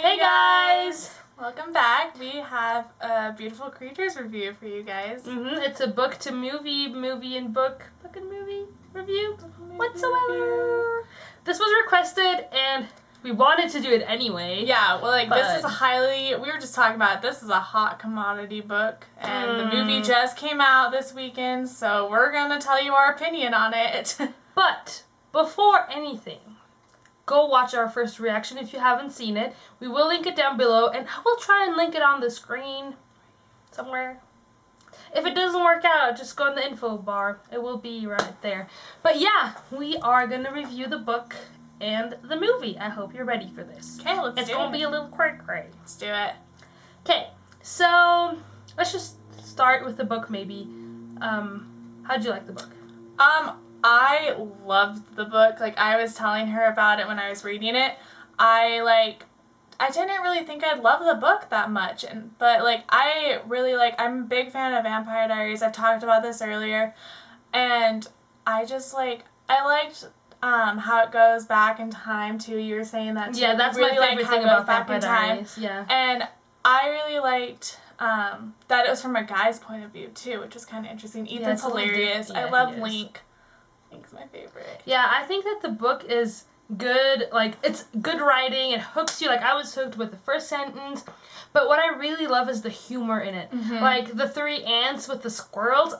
Hey guys! Welcome back. We have a beautiful creatures review for you guys. It's a book to movie and book and movie review whatsoever. This was requested and we wanted to do it anyway. Yeah, well, this is we were just talking about it. This is a hot commodity book, and the movie just came out this weekend, so we're gonna tell you our opinion on it. But before anything, go watch our first reaction if you haven't seen it. We will link it down below, and I will try and link it on the screen somewhere. If it doesn't work out, just go in the info bar. It will be right there. But yeah, we are going to review the book and the movie. I hope you're ready for this. Okay, let's do it. It's going to be a little cray-cray. Let's do it. Okay, so let's just start with the book maybe. How'd you like the book? I loved the book. I was telling her about it when I was reading it. I didn't really think I'd love the book that much, but I really I'm a big fan of Vampire Diaries. I've talked about this earlier, and I just I liked how it goes back in time too. You were saying that too. Yeah, that's really my favorite thing about Vampire Diaries. Yeah, and I really liked that it was from a guy's point of view too, which was kind of interesting. Ethan's hilarious. I love Link. Link's my favorite. Yeah, I think that the book is good. It's good writing. It hooks you. I was hooked with the first sentence. But what I really love is the humor in it. The three ants with the squirrels.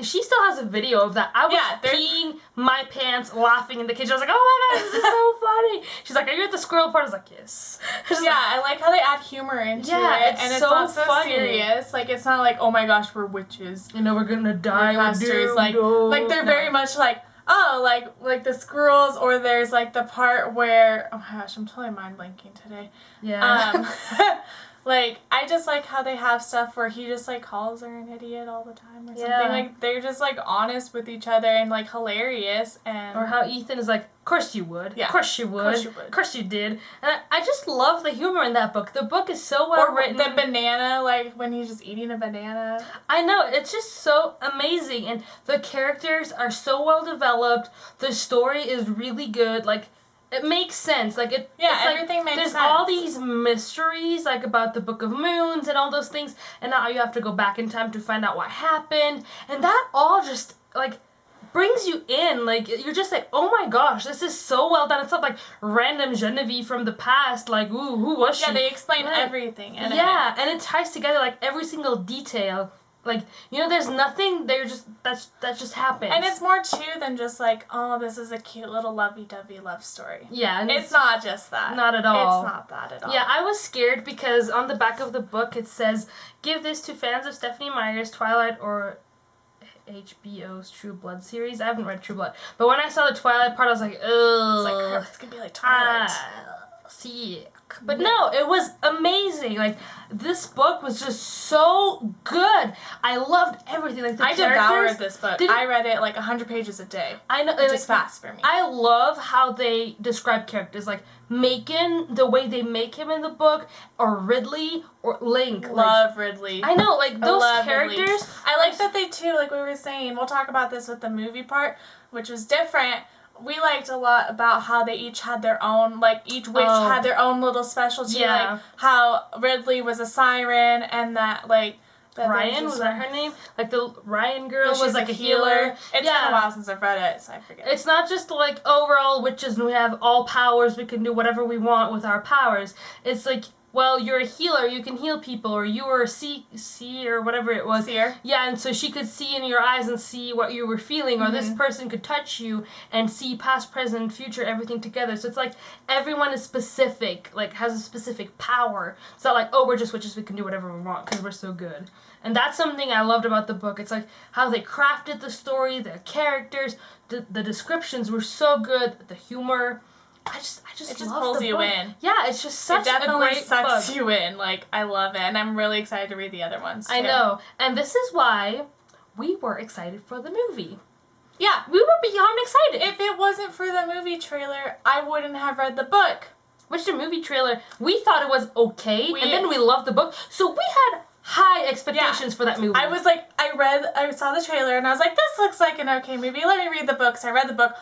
She still has a video of that. I was peeing my pants laughing in the kitchen. I was like, oh my god, this is so funny. She's like, are you at the squirrel part? I was like, yes. I like how they add humor into it. And it's not so funny. Serious. It's not like, oh my gosh, we're witches. You know, we're gonna die. They're very much the squirrels, or there's the part where, oh my gosh, I'm totally mind blanking today. Yeah. I just like how they have stuff where he just calls her an idiot all the time or something. They're just honest with each other and hilarious, and or how Ethan is of course you would. Yeah. Of course you would. Of course you did. And I just love the humor in that book. The book is so well written. The banana, when he's just eating a banana. I know, it's just so amazing, and the characters are so well developed. The story is really good. It makes sense. Everything makes sense. There's all these mysteries, about the Book of Moons and all those things, and now you have to go back in time to find out what happened, and that all just, brings you in. You're just oh my gosh, this is so well done. It's not random Genevieve from the past, ooh, who was she? Yeah, they explain everything in it. Yeah, and it ties together, every single detail. There's nothing there, that just happens. And it's more too than just oh, this is a cute little lovey-dovey love story. Yeah. And it's not just that. Not at all. It's not that at all. Yeah, I was scared because on the back of the book it says, give this to fans of Stephenie Meyer's Twilight or HBO's True Blood series. I haven't read True Blood. But when I saw the Twilight part, I was like, ugh. It's going to be like Twilight. Sick. But no, it was amazing. This book was just so good. I loved everything. I devoured this book. I read it 100 pages a day. I know. Which is fast for me. I love how they describe characters. Macon, the way they make him in the book, or Ridley, or Link. Love Ridley. I know, those characters. Ridley. I like that they too, we were saying, we'll talk about this with the movie part, which was different. We liked a lot about how they each had their own, each witch had their own little specialty. Yeah. How Ridley was a siren, and that, Ryan, was that her name? The Ryan girl was a healer. It's been a while since I've read it, so I forget. It's not just we're all witches and we have all powers, we can do whatever we want with our powers. It's well, you're a healer, you can heal people, or you were a seer, or whatever it was. Seer. Yeah, and so she could see in your eyes and see what you were feeling, or this person could touch you and see past, present, future, everything together. So it's everyone is specific, has a specific power. It's not oh, we're just witches, we can do whatever we want because we're so good. And that's something I loved about the book. It's how they crafted the story, the characters, the descriptions were so good, the humor. I just it just pulls you in. Yeah, it's just such a great book. It definitely sucks you in. I love it, and I'm really excited to read the other ones too. I know, and this is why we were excited for the movie. Yeah, we were beyond excited. If it wasn't for the movie trailer, I wouldn't have read the book. Which the movie trailer, we thought it was okay, and then we loved the book, so we had high expectations for that movie. I was I saw the trailer, and I was this looks like an okay movie. Let me read the book. So I read the book.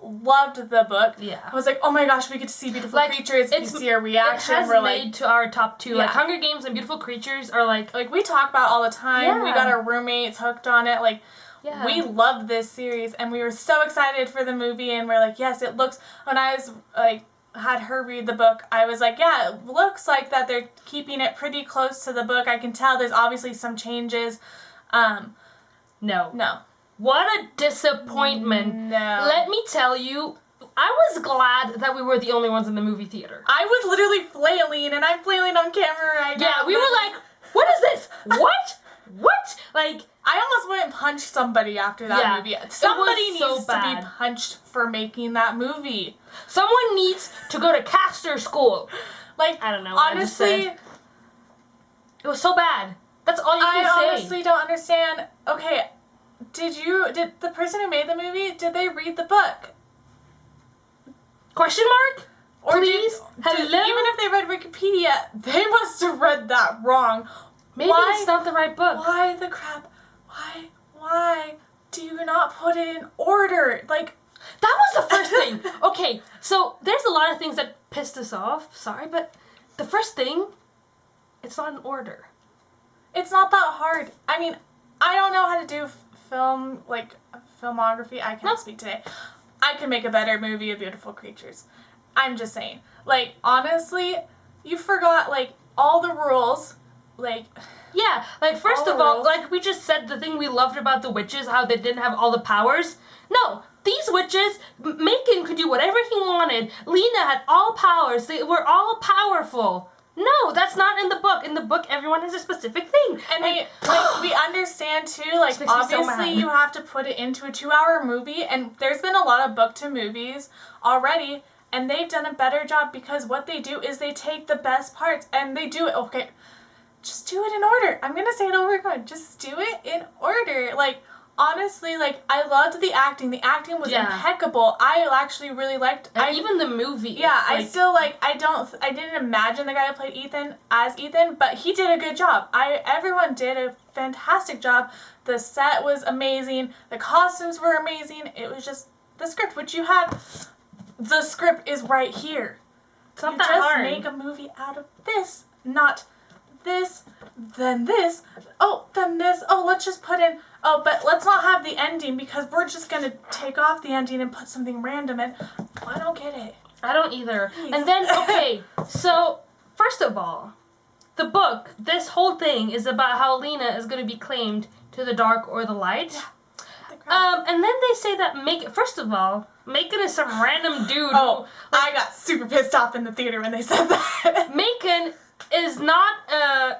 loved the book. Yeah. I was like, oh my gosh, we get to see beautiful Like, creatures. We see a reaction. It has We're made like, to our top 2. Like Yeah. Hunger Games and Beautiful Creatures are like we talk about it all the time. Yeah. We got our roommates hooked on it. Like, yeah. we loved this series, and we were so excited for the movie. And we're like, yes, it looks. When I was like had her read the book, I was like, yeah, it looks like that they're keeping it pretty close to the book. I can tell there's obviously some changes. No. What a disappointment. No. Let me tell you, I was glad that we were the only ones in the movie theater. I was literally flailing, and I'm flailing on camera right now. Yeah, we were like, what is this? What? What? Like, I almost went and punched somebody after that movie. Somebody was so needs to bad. be punched for making that movie. someone needs to go to caster school. Like, I don't know what I just honestly, said. It was so bad. That's all you can say. I honestly don't understand. Okay, did the person who made the movie, did they read the book? Question mark? Or Please? Hello? even if they read Wikipedia, they must have read that wrong. Maybe Why? it's not the right book. Why the crap? Why do you not put it in order? Like, That was the first thing. Okay, so there's a lot of things that pissed us off. Sorry, but the first thing, it's not in order. it's not that hard. I mean, I don't know how to do film, like, filmography. I can't speak today. I can make a better movie of Beautiful Creatures. I'm just saying. Like, honestly, you forgot, like, all the rules. Like, Yeah, like first All of the all, rules. like we just said, the thing we loved about the witches, how they didn't have all the powers. No, these witches, Macon could do whatever he wanted. Lena had all powers. They were all powerful. No, that's not in the book. In the book, everyone has a specific thing. and we understand, too, like, This makes me so obviously mad. you have to put it into a 2-hour movie, and there's been a lot of book-to-movies already, and they've done a better job because what they do is they take the best parts, and they do it, okay, just do it in order. I'm gonna say it over again. Just do it in order. Like, honestly, like, I loved the acting. The acting was Yeah. impeccable. I actually really liked. And even the movie. Yeah, I like, still like. I didn't imagine the guy who played Ethan as Ethan, but he did a good job. Everyone did a fantastic job. The set was amazing. The costumes were amazing. It was just the script, which you have. The script is right here. It's not You that just hard. make a movie out of this, not this, then this, oh, then this, oh, let's just put in, oh, but let's not have the ending because we're just gonna take off the ending and put something random in. I don't get it. I don't either. Please. And then, okay, so, first of all, the book, this whole thing is about how Lena is going to be claimed to the dark or the light. The crap. And then they say that first of all, Macon is some random dude. Oh, I got super pissed off in the theater when they said that. Macon is not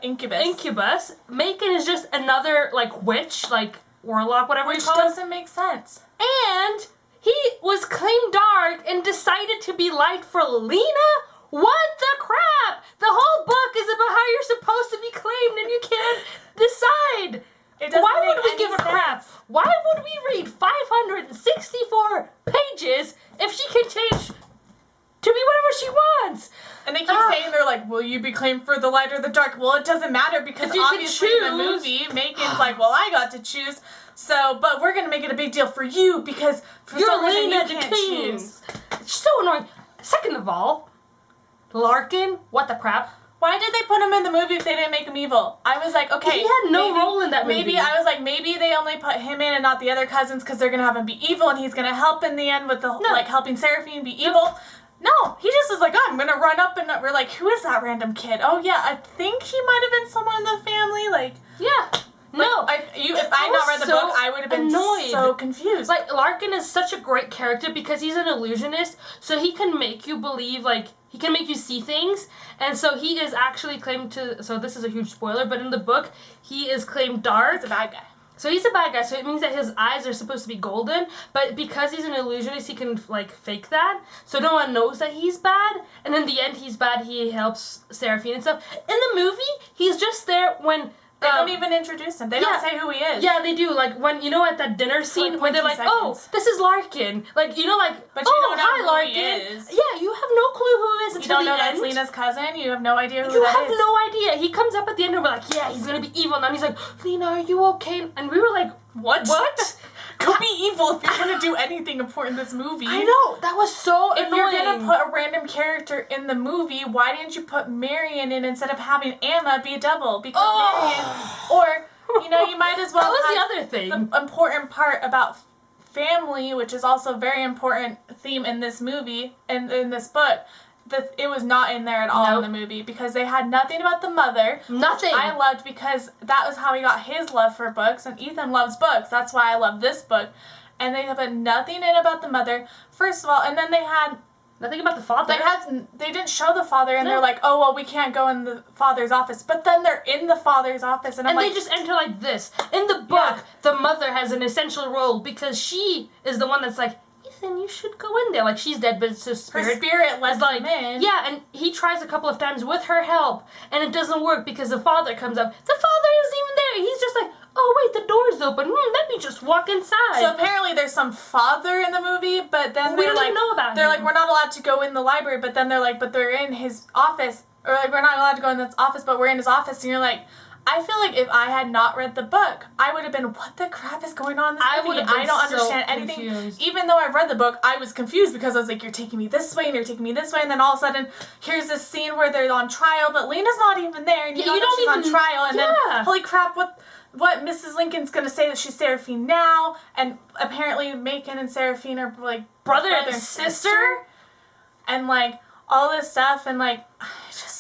Incubus. incubus. Macon is just another, like, witch, like, warlock, whatever Which you call it. doesn't make sense. And he was claimed dark and decided to be light for Lena? What the crap? The whole book is about how you're supposed to be claimed and you can't decide. It doesn't Why make would we any give a sense. crap? Why would we read 564 pages if she can change to be whatever she wants? And they keep saying, they're like, will you be claimed for the light or the dark? Well, it doesn't matter because If you can obviously in the choose- movie, Macon's like, well, I got to choose. So, but we're going to make it a big deal for you because for You're some reason Lena you the can't King. choose. It's so annoying. Second of all, Larkin, what the crap? Why did they put him in the movie if they didn't make him evil? I was like, okay. He had no maybe- role in that movie. Maybe, I was like, maybe they only put him in and not the other cousins because they're going to have him be evil and he's going to help in the end with the, like, helping Seraphine be evil. No, he just is like, oh, I'm going to run up and we're like, who is that random kid? Oh, yeah, I think he might have been someone in the family, like... Yeah. No. If I had not read the book, I would have been annoyed. so confused. Like, Larkin is such a great character because he's an illusionist, so he can make you believe, like, he can make you see things, and so he is actually claimed to, so this is a huge spoiler, but in the book, he is claimed dark. he's a bad guy. So he's a bad guy, so it means that his eyes are supposed to be golden, but because he's an illusionist, he can, like, fake that, so no one knows that he's bad, and in the end, he's bad, he helps Seraphine and stuff. In the movie, he's just there when... They don't even introduce him. They don't say who he is. Yeah, they do. Like, when, you know, at that dinner scene, like when they're 20 like, oh, seconds. this is Larkin. Like, you know, like, But you oh, don't know hi, who Larkin. he is. Yeah, you have no clue who he is You until don't the know end. that's Lena's cousin? You have no idea who You that have is? no idea. He comes up at the end and we're like, yeah, he's gonna be evil. And he's like, Lena, are you okay? And we were like, What? What? Go be evil if you're gonna do anything important in this movie. I know, that was so If annoying. you're gonna put a random character in the movie, why didn't you put Marion in instead of having Emma be a double? Because Marion, or, you know, you might as well that was have the other thing. the important part about family, which is also a very important theme in this movie, and in this book. It was not in there at all in the movie because they had nothing about the mother. Nothing. Which I loved because that was how he got his love for books, and Ethan loves books. That's why I love this book. And they put nothing in about the mother, first of all, and then they had nothing about the father. They didn't show the father, and they're like, oh, well, we can't go in the father's office. But then they're in the father's office, and I'm like... they just enter like this. In the book, the mother has an essential role because she is the one that's like, Ethan, you should go in there. Like, she's dead, but it's her spirit. Her spirit lets like, him in. Yeah, and he tries a couple of times with her help, and it doesn't work because the father comes up. The father isn't even there. He's just like, oh, wait, the door's open. Let me just walk inside. So apparently there's some father in the movie, but then we they're don't like... even know about They're him. like, we're not allowed to go in the library, but then they're like, but they're in his office. Or like, we're not allowed to go in this office, but we're in his office. And you're like... I feel like if I had not read the book, I would have been, what the crap is going on in this movie? I don't understand anything. Confused. Even though I've read the book, I was confused because I was like, you're taking me this way and you're taking me this way, and then all of a sudden, here's this scene where they're on trial, but Lena's not even there, and you don't know she's on trial, and then, holy crap, what Mrs. Lincoln's gonna say that she's Seraphine now, and apparently Macon and Seraphine are like brother and sister, and like all this stuff, and like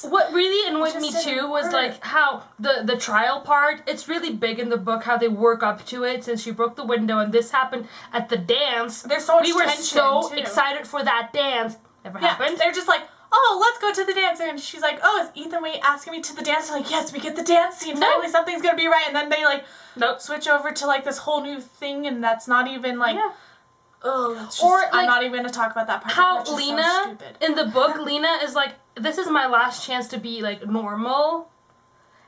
what really annoyed me too was like how the trial part, it's really big in the book how they work up to it since she broke the window and this happened at the dance. There's so much we were tension, so too. excited for that dance. Never happened. They're just like, oh, let's go to the dance, and she's like, oh, is Ethan Wade asking me to the dance? I'm like, yes, we get the dance scene. Finally, something's gonna be right, and then they like switch over to like this whole new thing, and that's not even like. Oh, that's just, or, like, I'm not even gonna talk about that part. How Lena, in the book, Lena is like, this is my last chance to be, like, normal.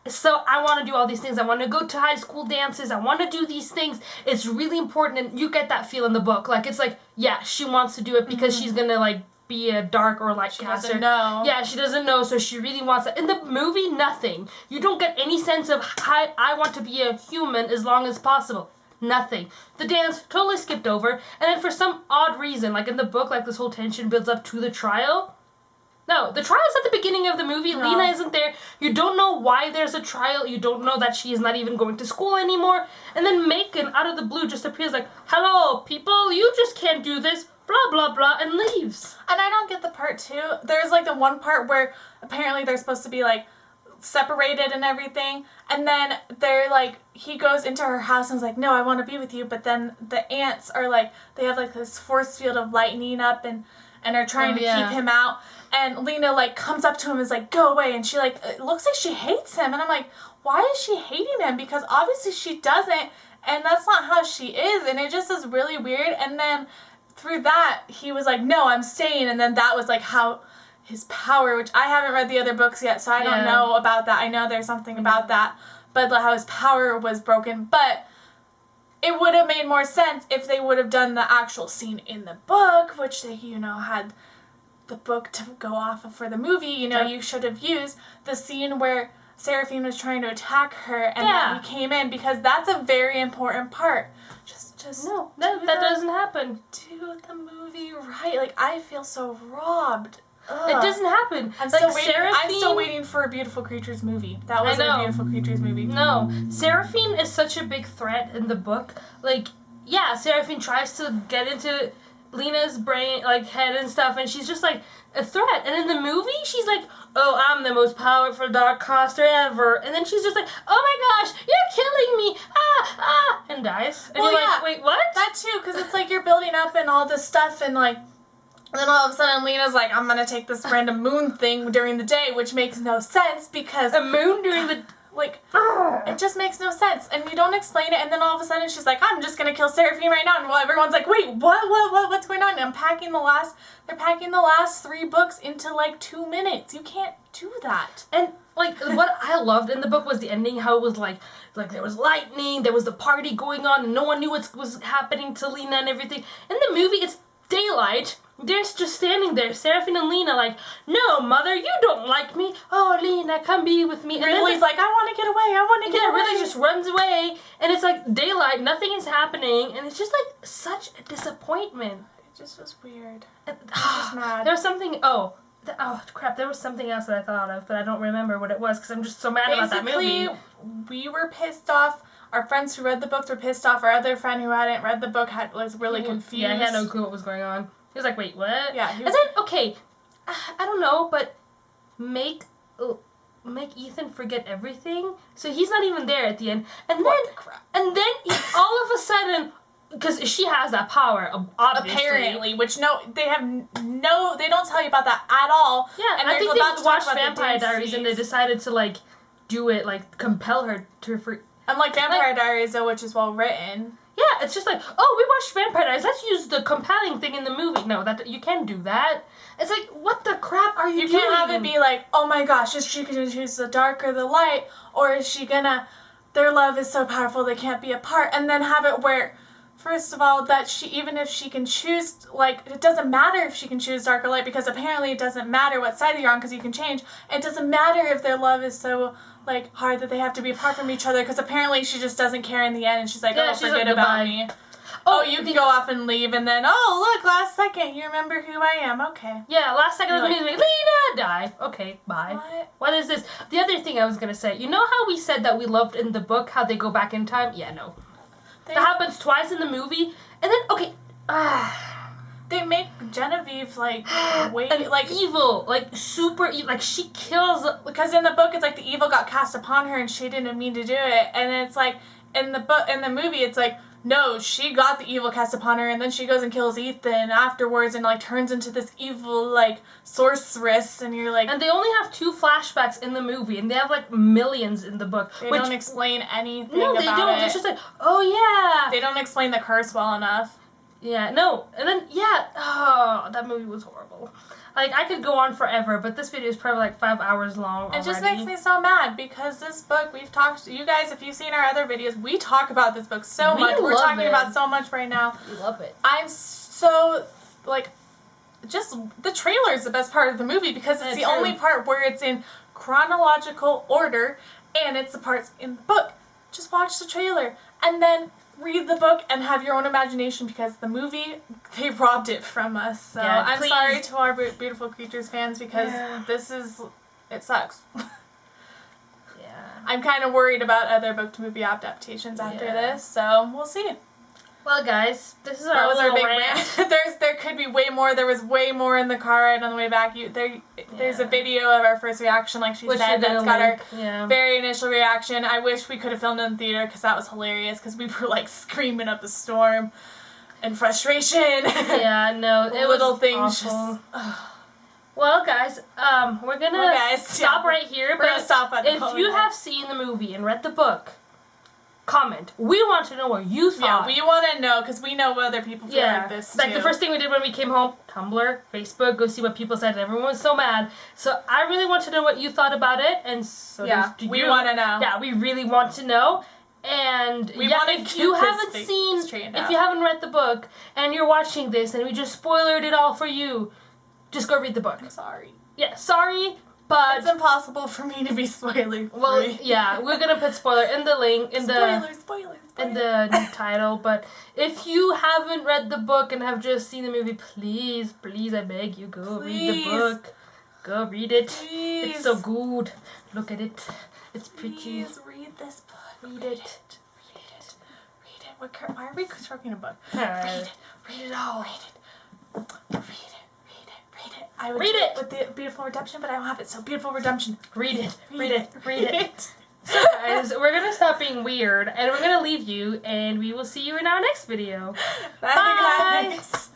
So I want to do all these things. I want to go to high school dances. I want to do these things. It's really important, and you get that feel in the book. Like, it's like, yeah, she wants to do it because she's gonna, like, be a dark or light caster. She doesn't know. Yeah, she doesn't know, so she really wants it. In the movie, nothing. You don't get any sense of, I want to be a human as long as possible. Nothing. The dance totally skipped over, and then for some odd reason, like in the book, like this whole tension builds up to the trial. No, the trial's at the beginning of the movie. No. Lena isn't there. You don't know why there's a trial. You don't know that she is not even going to school anymore. And then Macon, out of the blue, just appears like, hello, people, you just can't do this, blah, blah, blah, and leaves. And I don't get the part, too. There's, like, the one part where apparently they're supposed to be, like, separated and everything, and then they're like, he goes into her house and is like, no, I want to be with you, but then the ants are like, they have like this force field of lightning up and are trying to keep him out, and Lena like comes up to him and is like, go away, and she like, it looks like she hates him, and I'm like, why is she hating him? Because obviously she doesn't, and that's not how she is, and it just is really weird. And then through that, he was like, no, I'm staying, and then that was like how his power, which I haven't read the other books yet, so I don't know about that. I know there's something about that, but how his power was broken. But it would have made more sense if they would have done the actual scene in the book, which they, had the book to go off of for the movie. You should have used the scene where Seraphine was trying to attack her and then he came in, because that's a very important part. Just no, that doesn't happen. Do the movie right. Like, I feel so robbed. Ugh. It doesn't happen. I'm still waiting for a Beautiful Creatures movie. That wasn't a Beautiful Creatures movie. No. Seraphine is such a big threat in the book. Like, yeah, Seraphine tries to get into Lena's brain, like, head and stuff, and she's just, like, a threat. And in the movie, she's like, oh, I'm the most powerful dark caster ever. And then she's just like, oh my gosh, you're killing me. And dies. And you're like, wait, what? That too, because it's like you're building up and all this stuff, and, like, and then all of a sudden Lena's like, I'm gonna take this random moon thing during the day, which makes no sense because... A moon during the... Like, it just makes no sense. And you don't explain it, and then all of a sudden she's like, I'm just gonna kill Seraphine right now. And everyone's like, wait, what's going on? And they're packing the last 3 books into, like, 2 minutes. You can't do that. And, like, what I loved in the book was the ending, how it was like there was lightning, there was the party going on, and no one knew what was happening to Lena and everything. In the movie, it's daylight. they're just standing there, Seraphine and Lena, like, no, mother, you don't like me. Oh, Lena, come be with me. And Ridley's like, I want to get away. I want to get away. Ridley just runs away, and it's like daylight, nothing is happening, and it's just like such a disappointment. It just was weird. And, I'm just mad. There was something. Oh crap! There was something else that I thought of, but I don't remember what it was because I'm just so mad about that movie. We were pissed off. Our friends who read the books were pissed off. Our other friend who hadn't read the book was really confused. Yeah, he had no clue what was going on. He was like, "Wait, what?" Yeah. And then okay, I don't know, but make Ethan forget everything, so he's not even there at the end. And what then the crap? And then all of a sudden, because she has that power, obviously. Apparently, which they don't tell you about that at all. Yeah, and I think they watched Vampire Diaries and they decided to like do it, like compel her to Unlike Vampire Diaries, though, which is well written. Yeah, it's just like, oh, we watched Vampire Diaries. Let's use the compelling thing in the movie. No, you can't do that. It's like, what the crap are you doing? You can't have it be like, oh my gosh, is she gonna choose the dark or the light, or is she gonna? Their love is so powerful they can't be apart, and then have it where, first of all, that even if she can choose, like, it doesn't matter if she can choose dark or light, because apparently it doesn't matter what side you're on, because you can change. It doesn't matter if their love is so, like, hard that they have to be apart from each other, because apparently she just doesn't care in the end, and she's like, yeah, oh, forget about me. Oh, you can go off and leave, and then, oh, look, last second, you remember who I am, okay. Yeah, last second of the movie, Lena, die. Okay, bye. What is this? The other thing I was going to say, you know how we said that we loved in the book how they go back in time? Yeah, no. That happens twice in the movie, and then, okay, they make Genevieve, like, evil, like, super evil, like, she kills, because in the book, it's like the evil got cast upon her, and she didn't mean to do it, and it's like, in the movie, it's like, no, she got the evil cast upon her, and then she goes and kills Ethan afterwards and, like, turns into this evil, like, sorceress, and you're like... And they only have 2 flashbacks in the movie, and they have, like, millions in the book. They don't explain anything about it. No, they don't. It's just like, oh, yeah. They don't explain the curse well enough. Yeah, no. And then, yeah, oh, that movie was horrible. Like, I could go on forever, but this video is probably like 5 hours long already. It just makes me so mad because this book, we've talked, you guys, if you've seen our other videos, we talk about this book so much. We're talking about so much right now. We love it. I'm so, like, just, the trailer is the best part of the movie because it's the only part where it's in chronological order and it's the parts in the book. Just watch the trailer and then read the book and have your own imagination because the movie, they robbed it from us. So yeah, I'm sorry to our Beautiful Creatures fans because it sucks. Yeah. I'm kind of worried about other book to movie adaptations after this, so we'll see. Well, guys, this is our big rant. There could be way more. There was way more in the car ride on the way back. There's a video of our first reaction, like she said. That's got our very initial reaction. I wish we could have filmed in the theater because that was hilarious. Because we were like screaming up a storm, and frustration. Yeah, no, it little was things. Awful. Well, guys, we're gonna stop right here. We're gonna stop at if you have seen the movie and read the book, comment. We want to know what you thought. Yeah, we want to know because we know other people feel like this Like the first thing we did when we came home, Tumblr, Facebook, go see what people said. Everyone was so mad. So I really want to know what you thought about it, and so do we want to know. Yeah, we really want to know. And if you haven't read the book and you're watching this and we just spoiled it all for you, just go read the book. I'm sorry. Yeah, sorry. But it's impossible for me to be spoiler-free. Well, yeah, we're gonna put spoiler in the link in the title. But if you haven't read the book and have just seen the movie, please, I beg you, go read the book. Go read it. Please. It's so good. Look at it. It's pretty. Please read this book. Read it. Why are we talking a book? Read it. Read it all. Read it. I would read it with the Beautiful Redemption, but I don't have it. So Beautiful Redemption. Read it. So guys, we're gonna stop being weird, and we're gonna leave you, and we will see you in our next video. Bye. Guys.